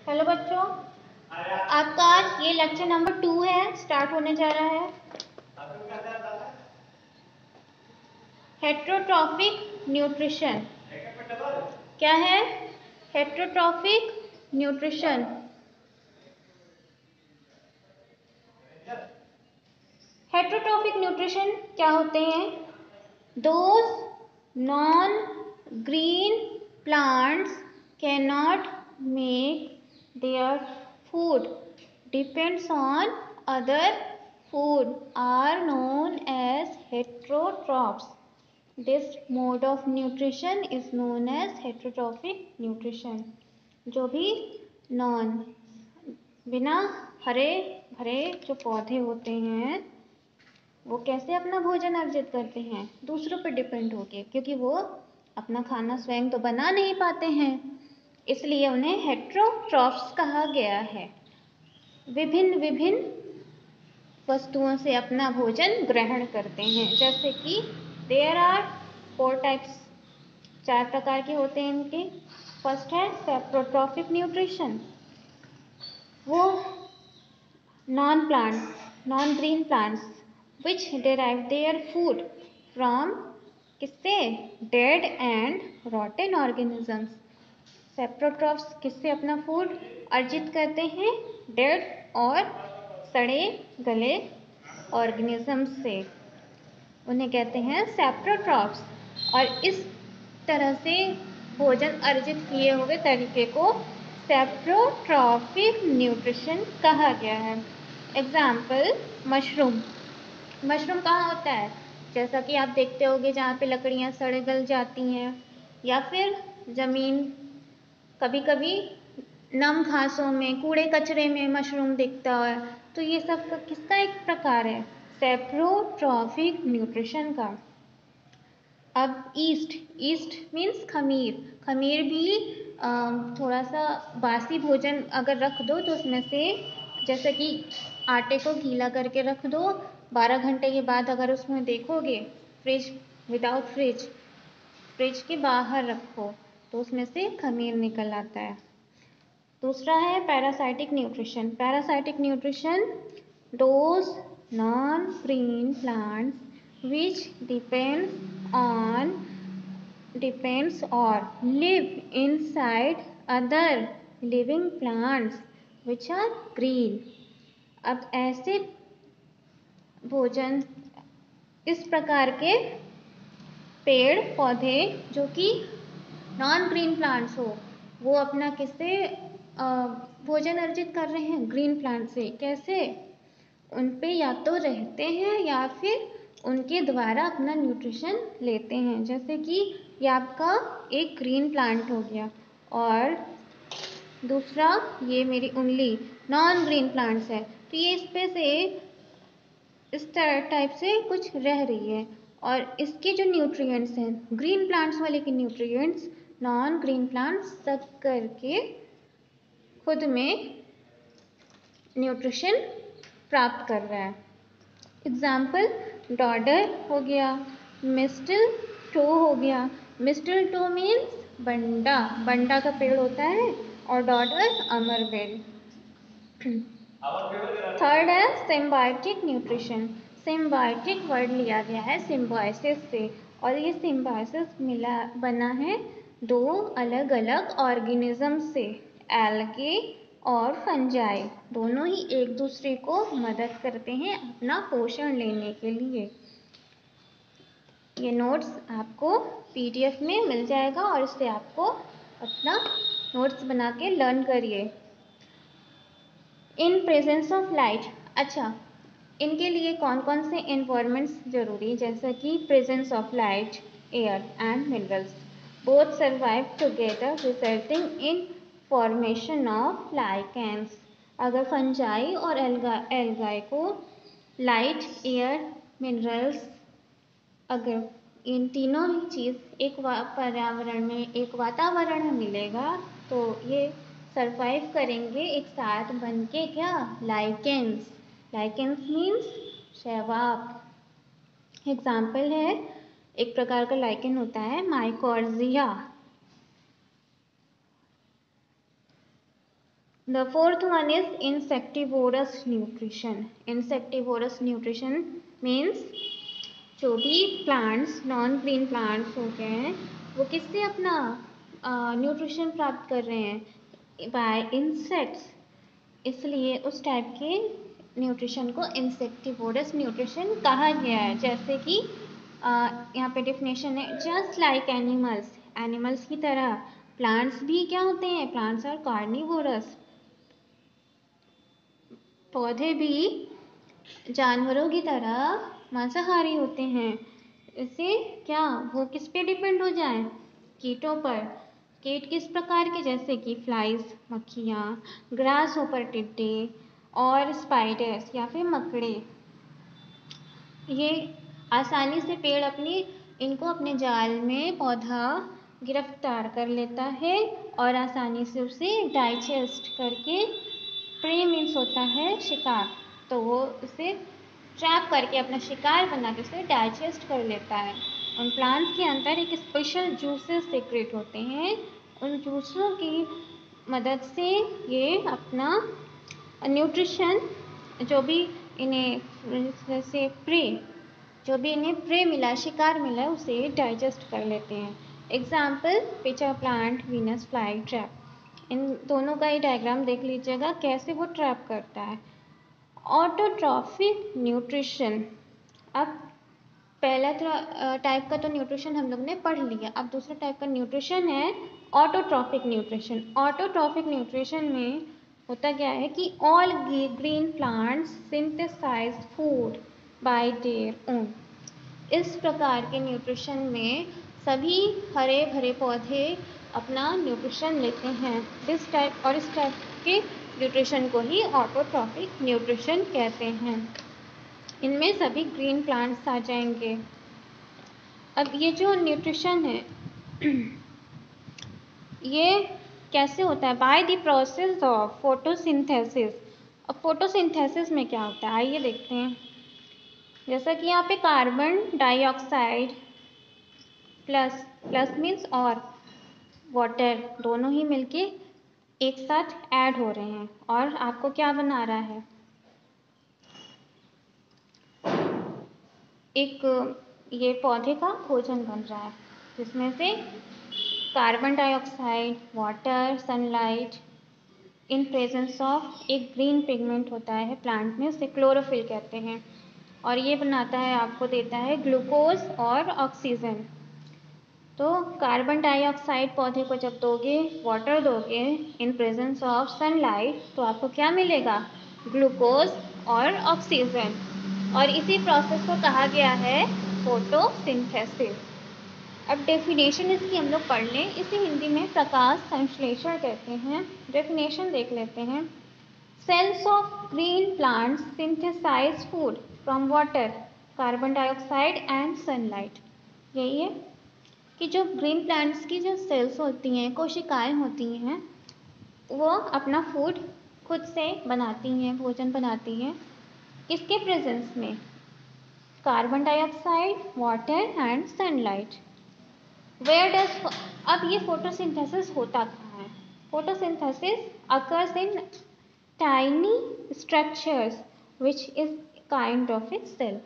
Hello बच्चों, आपका आज ये लेक्चर नंबर 2 है, स्टार्ट होने जा रहा है। हेट्रोट्रॉफिक न्यूट्रिशन क्या है? हेट्रोट्रॉफिक न्यूट्रिशन हेट्रोट्रॉफिक न्यूट्रिशन क्या होते हैं? Those non green plants can not make their food depends on other food are known as heterotrophs. This mode of nutrition is known as heterotrophic nutrition. जो भी non बिना हरे भरे जो पौधे होते हैं वो कैसे अपना भोजन अर्जित करते हैं? दूसरों पर डिपेंड होके, क्योंकि वो अपना खाना स्वयं तो बना नहीं पाते हैं, इसलिए उन्हें हेट्रोट्रॉफ्स कहा गया है। विभिन्न विभिन्न वस्तुओं से अपना भोजन ग्रहण करते हैं, जैसे कि देयर आर 4 टाइप्स, 4 प्रकार के होते हैं इनके। फर्स्ट है सेप्रोट्रॉफिक न्यूट्रिशन, वो non green plants which derive their food from किससे? Dead and rotten organisms. Saprotrophs किससे अपना फूड अर्जित करते हैं? डेड और सड़े गले ऑर्गेनिजम्स से, उन्हें कहते हैं सेप्रोट्रॉफ्स। और इस तरह से भोजन अर्जित किए हुए तरीके को सेप्रोट्रॉफिक न्यूट्रिशन कहा गया है। एग्जाम्पल मशरूम कहाँ होता है? जैसा कि आप देखते होंगे जहाँ पे लकड़ियाँ सड़ गल जाती हैं, या फिर ज़मीन, कभी कभी नम घासों में, कूड़े कचरे में मशरूम दिखता है, तो ये सब किसका एक प्रकार है? सेप्रोट्रॉफिक न्यूट्रिशन का। अब ईस्ट मीन्स खमीर भी थोड़ा सा बासी भोजन अगर रख दो तो उसमें से, जैसे कि आटे को गीला करके रख दो, 12 घंटे के बाद अगर उसमें देखोगे विदाउट फ्रिज के बाहर रखो तो उसमें से खमीर निकल आता है। दूसरा है parasitic nutrition, those non green plants which depends or live inside other living plants which are green. अब ऐसे भोजन, इस प्रकार के पेड़ पौधे जो कि नॉन ग्रीन प्लांट्स हो, वो अपना किससे भोजन अर्जित कर रहे हैं? ग्रीन प्लांट से। कैसे? उन पे या तो रहते हैं या फिर उनके द्वारा अपना न्यूट्रिशन लेते हैं। जैसे कि ये आपका एक ग्रीन प्लांट हो गया, और दूसरा ये मेरी उंगली नॉन ग्रीन प्लांट्स है, तो ये इस पे से इस टाइप से कुछ रह रही है, और इसके जो न्यूट्रिएंट्स हैं, ग्रीन प्लांट्स वाले के न्यूट्रिएंट्स नॉन ग्रीन प्लांट्स सक करके खुद में न्यूट्रिशन प्राप्त कर रहा है। एग्जाम्पल डॉडर हो गया, मिस्टल टो हो गया। मिस्टल टो मीन्स बंडा का पेड़ होता है, और डॉडर अमरबेल। थर्ड है सिम्बायोटिक न्यूट्रिशन। सिम्बायोटिक वर्ड लिया गया है सिम्बायोसिस से, और ये सिम्बायोसिस बना है 2 अलग अलग ऑर्गेनिज्म से, एल्गे और फंजाई। दोनों ही एक दूसरे को मदद करते हैं अपना पोषण लेने के लिए। ये नोट्स आपको PDF में मिल जाएगा, और इससे आपको अपना नोट्स बना के लर्न करिए। इन प्रेजेंस ऑफ लाइट, अच्छा, इनके लिए कौन कौन से एनवायरमेंट्स जरूरी? जैसा कि presence of light, air and minerals both survive together resulting in formation of lichens. अगर फंजाई और एल्गाई को लाइट, एयर, मिनरल्स, अगर इन तीनों ही चीज़ एक पर्यावरण में, एक वातावरण में मिलेगा, तो ये सरवाइव करेंगे एक साथ बन के। क्या? लाइकेंस मीन्स शैवाल। एग्जाम्पल है, एक प्रकार का लाइकेन होता है माइकोर्जिया। The fourth one is insectivorous nutrition. Insectivorous nutrition means जो भी प्लांट्स नॉन ग्रीन प्लांट्स हो गए हैं वो किससे अपना न्यूट्रिशन प्राप्त कर रहे हैं, बाय इंसेक्ट्स। इसलिए उस टाइप के न्यूट्रिशन को इंसेक्टिवोरस न्यूट्रिशन कहा गया है। जैसे कि यहाँ पे डेफिनेशन है, जस्ट लाइक एनिमल्स, एनिमल्स की तरह प्लांट्स भी क्या होते हैं, प्लांट्स आर कार्निवोरस, पौधे भी जानवरों की तरह मांसाहारी होते हैं। इससे क्या वो किस पे डिपेंड हो जाए, कीटों पर। कीट किस प्रकार के, जैसे कि फ्लाइज मक्खियाँ, ग्रास होपर टिड्डे और स्पाइडर्स या फिर मकड़े। ये आसानी से पेड़ इनको अपने जाल में पौधा गिरफ्तार कर लेता है और आसानी से उसे डाइजेस्ट करके, प्रे मीन्स होता है शिकार, तो वो उसे ट्रैप करके अपना शिकार बना के उसे डाइजेस्ट कर लेता है। उन प्लांट्स के अंदर एक स्पेशल जूसेस सीक्रेट होते हैं, उन जूसों की मदद से ये अपना न्यूट्रिशन जो भी इन्हें जैसे प्रे, जो भी इन्हें प्रे मिला, शिकार मिला, उसे डाइजेस्ट कर लेते हैं। Example pitcher plant, Venus fly trap. इन दोनों का ही डायग्राम देख लीजिएगा कैसे वो ट्रैप करता है। Autotrophic nutrition. अब पहला टाइप का तो न्यूट्रिशन हम लोग ने पढ़ लिया, अब दूसरा टाइप का न्यूट्रिशन है ऑटोट्रॉफिक न्यूट्रिशन। ऑटोट्रॉफिक न्यूट्रिशन में होता क्या है कि all green plants synthesise food by their own. इस प्रकार के न्यूट्रिशन में सभी हरे भरे पौधे अपना न्यूट्रिशन लेते हैं। इस टाइप के न्यूट्रिशन को ही ऑटोट्रॉफिक न्यूट्रिशन कहते हैं। इनमें सभी ग्रीन प्लांट्स आ जाएंगे। अब ये जो न्यूट्रिशन है ये कैसे होता है, by the process of photosynthesis. अब फोटोसिंथेसिस में क्या होता है आइए देखते हैं। जैसा कि यहाँ पे कार्बन डाइऑक्साइड प्लस मीन्स और वाटर दोनों ही मिलके एक साथ ऐड हो रहे हैं और आपको क्या बना रहा है, एक ये पौधे का भोजन बन रहा है, जिसमें से carbon dioxide, water, sunlight in presence of एक ग्रीन पिगमेंट होता है प्लांट में, उसे क्लोरोफिल कहते हैं, और ये बनाता है, आपको देता है ग्लूकोज और ऑक्सीजन। तो कार्बन डाइऑक्साइड पौधे को जब दोगे, वाटर दोगे इन प्रेजेंस ऑफ सनलाइट, तो आपको क्या मिलेगा, ग्लूकोज और ऑक्सीजन। और इसी प्रोसेस को कहा गया है फोटोसिंथेसिस। अब डेफिनेशन इसकी हम लोग पढ़ लें, इसे हिंदी में प्रकाश संश्लेषण कहते हैं। डेफिनेशन देख लेते हैं। Cells of green plants synthesise food from water, carbon dioxide and sunlight. यही है कि जो ग्रीन प्लांट्स की जो सेल्स होती हैं, कोशिकाएं होती हैं, वो अपना फूड खुद से बनाती हैं, भोजन बनाती हैं। किसके प्रेजेंस में, carbon dioxide, water and sunlight. Where does, अब ये फोटोसिंथेसिस होता कहाँ है, photosynthesis occurs in tiny structures which is kind of a cell.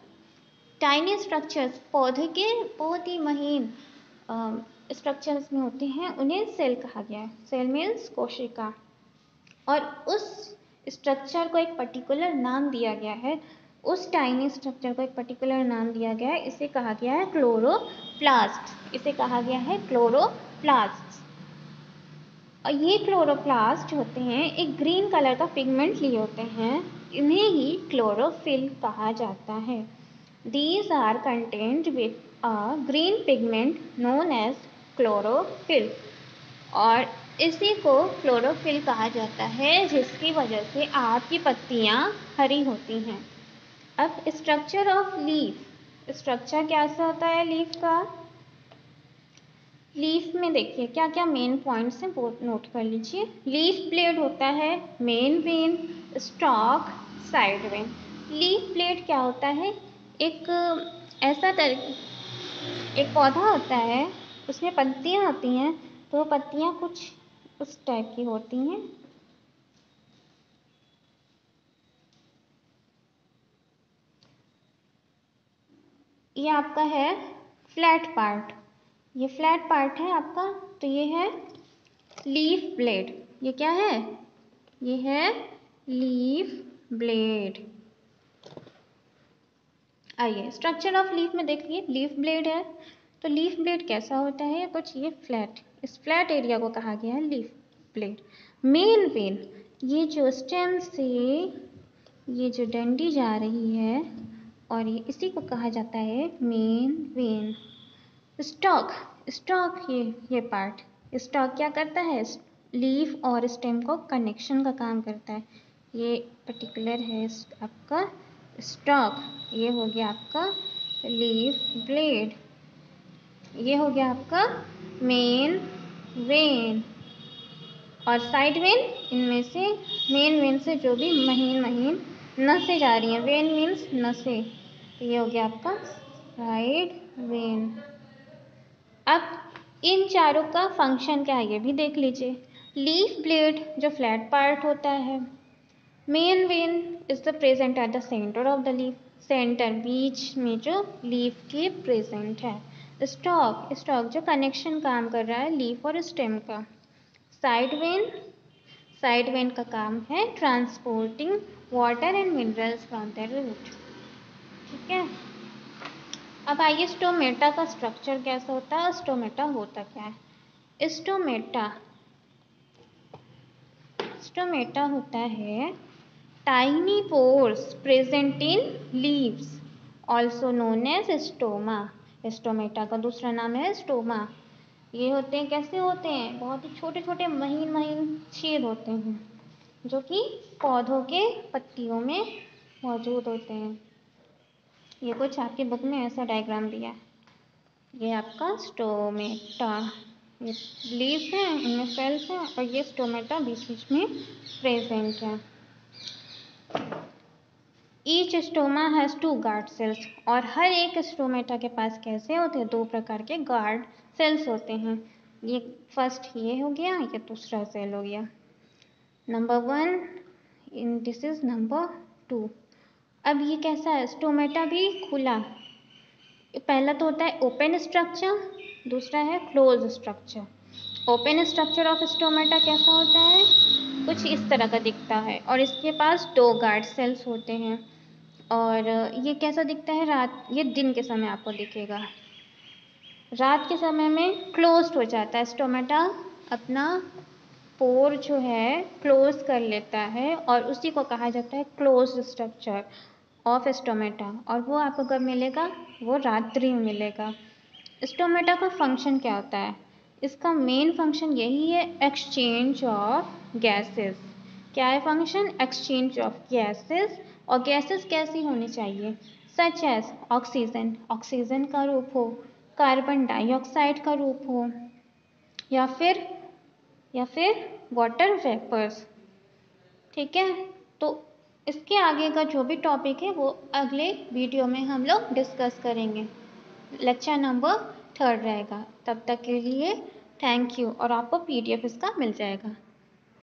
Tiny structures पौधे के बहुत ही महीन स्ट्रक्चर्स में होते हैं, उन्हें सेल कहा गया है। सेल मीन्स कोशिका, और उस स्ट्रक्चर को एक पर्टिकुलर नाम दिया गया है, उस टाइनी स्ट्रक्चर को एक पर्टिकुलर नाम दिया गया है, इसे कहा गया है क्लोरोप्लास्ट। इसे कहा गया है क्लोरोप्लास्ट। और ये क्लोरोप्लास्ट होते हैं, एक ग्रीन कलर का पिगमेंट लिए होते हैं, इन्हें ही क्लोरोफिल कहा जाता है। These are contained with a green pigment known as chlorophyll, और इसी को क्लोरोफिल कहा जाता है, जिसकी वजह से आपकी पत्तियां हरी होती हैं। अब स्ट्रक्चर ऑफ लीफ, स्ट्रक्चर कैसा होता है लीफ का, लीफ में देखिए क्या क्या मेन पॉइंट्स हैं, वो नोट कर लीजिए। लीफ ब्लेड होता है, main when, stock, side when. Leaf blade क्या होता है, एक ऐसा एक पौधा होता है, उसमें पत्तियां होती हैं, तो पत्तियां कुछ उस टाइप की होती हैं, ये आपका है फ्लैट पार्ट, ये फ्लैट पार्ट है आपका, तो ये है लीफ ब्लेड। ये क्या है? ये है लीफ ब्लेड। आइए स्ट्रक्चर ऑफ लीफ में देखिए, लीफ ब्लेड है तो लीफ ब्लेड कैसा होता है? कुछ ये फ्लैट, इस फ्लैट एरिया को कहा गया है लीफ ब्लेड। मेन वेन, ये जो स्टेम से ये जो डंडी जा रही है और ये इसी को कहा जाता है मेन वेन। स्टॉक, स्टॉक ये पार्ट, स्टॉक क्या करता है? लीफ और स्टेम को कनेक्शन का काम करता है। ये पर्टिकुलर है आपका स्टॉक, ये हो गया आपका लीफ ब्लेड, ये हो गया आपका मेन वेन और साइड वेन। इनमें से मेन वेन से जो भी महीन महीन नसें जा रही हैं, वेन मीन्स नसें, तो ये हो गया आपका साइड वेन। अब इन चारों का फंक्शन क्या है ये भी देख लीजिए। लीफ ब्लेड जो फ्लैट पार्ट होता है, main vein is the present at the centre of the leaf, centre बीच में जो लीफ के प्रेजेंट है। स्टॉक, स्टॉक जो कनेक्शन काम कर रहा है लीफ और स्टेम का। साइड वेन, साइड वेन का काम है transporting water and minerals from the root. ठीक है, अब आइए स्टोमेटा का स्ट्रक्चर कैसा होता है, स्टोमेटा होता क्या है? स्टोमेटा, स्टोमेटा होता है tiny pores present in leaves also known as stoma. Stomata का दूसरा नाम है स्टोमा। ये होते हैं, कैसे होते हैं? बहुत ही छोटे छोटे महीन महीन छेद होते हैं जो कि पौधों के पत्तियों में मौजूद होते हैं। ये कुछ आपकी बुक में ऐसा डायग्राम दिया है। ये आपका स्टोमेटा, ये लीव्स हैं, इनमें सेल्स हैं और ये स्टोमेटा बीच बीच में प्रेजेंट है। Each stoma has 2 guard cells, और हर एक स्टोमेटा के पास कैसे होते हैं? 2 प्रकार के गार्ड सेल्स होते हैं। ये फर्स्ट ये हो गया, ये दूसरा सेल हो गया। Number 1 in this is number 2। अब ये कैसा है? स्टोमेटा भी खुला, पहला तो होता है ओपन स्ट्रक्चर, दूसरा है close structure. Open structure of stomata कैसा होता है? कुछ इस तरह का दिखता है और इसके पास 2 गार्ड सेल्स होते हैं। और ये कैसा दिखता है? रात, ये दिन के समय आपको दिखेगा, रात के समय में क्लोज्ड हो जाता है स्टोमेटा, अपना पोर जो है क्लोज कर लेता है और उसी को कहा जाता है क्लोज स्ट्रक्चर ऑफ स्टोमेटा। और वो आपको कब मिलेगा? वो रात्रि में मिलेगा। स्टोमेटा का फंक्शन क्या होता है? इसका मेन फंक्शन यही है, एक्सचेंज ऑफ गैसेस। क्या है फंक्शन? Exchange of gases. और गैसेस कैसी होनी चाहिए? सच एज ऑक्सीजन, ऑक्सीजन का रूप हो, कार्बन डाइऑक्साइड का रूप हो, या फिर वाटर वेपर्स। ठीक है, तो इसके आगे का जो भी टॉपिक है वो अगले वीडियो में हम लोग डिस्कस करेंगे। लेक्चर नंबर 3 रहेगा। तब तक के लिए थैंक यू, और आपको PDF इसका मिल जाएगा।